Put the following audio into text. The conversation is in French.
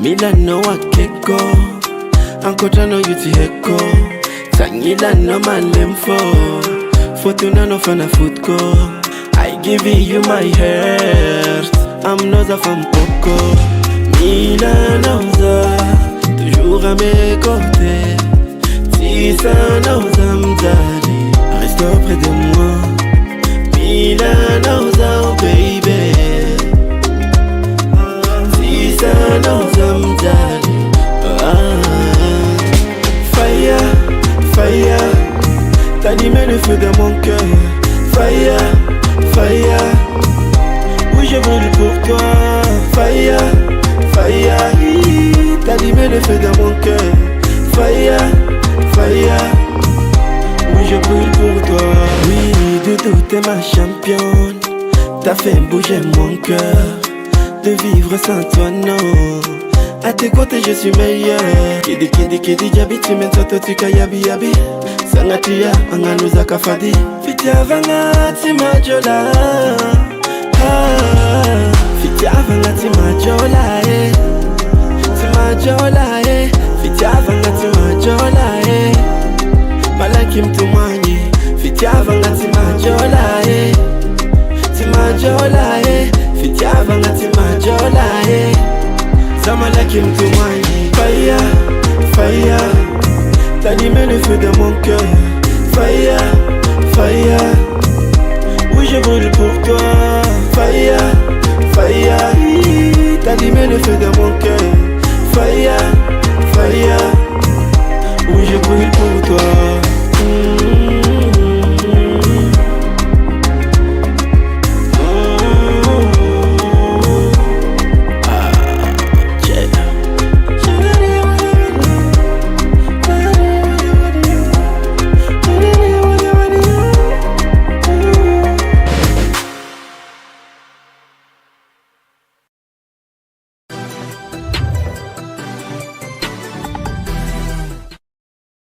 Milano wakeko Ankotano yuti heko Tangila no malemfo Fortuna no fana futko I give you my heart I'm noza from Coco Milanoza Toujours à mes côtés Si ça noza mzali Reste auprès de moi Milanoza oh baby Si ça noza mzali Fire, fire T'animes le feu de mon cœur Fire, fire Oui je brûle pour toi Fire, fire T'animes le feu de mon cœur Fire, fire Oui je brûle pour toi Oui Doudou t'es ma championne T'as fait bouger mon cœur De vivre sans toi non A tes côtés je suis meilleur Kidi kidi kidi jabi tu mentoto tika yabi yabi Sangatia anganuza kafadi Fitia vangati majola Fitia vangati majola Ti majola Fitia vangati majola Malaki mtumwanyi Fitia vangati majola Ti majola Fitia vangati majola Zamalaki mtumwanyi Fire, fire T'animes le feu de mon cœur Fire, fire Oui je brûle pour toi Fire, fire T'animes le feu de mon cœur Fire, fire Oui je brûle pour toi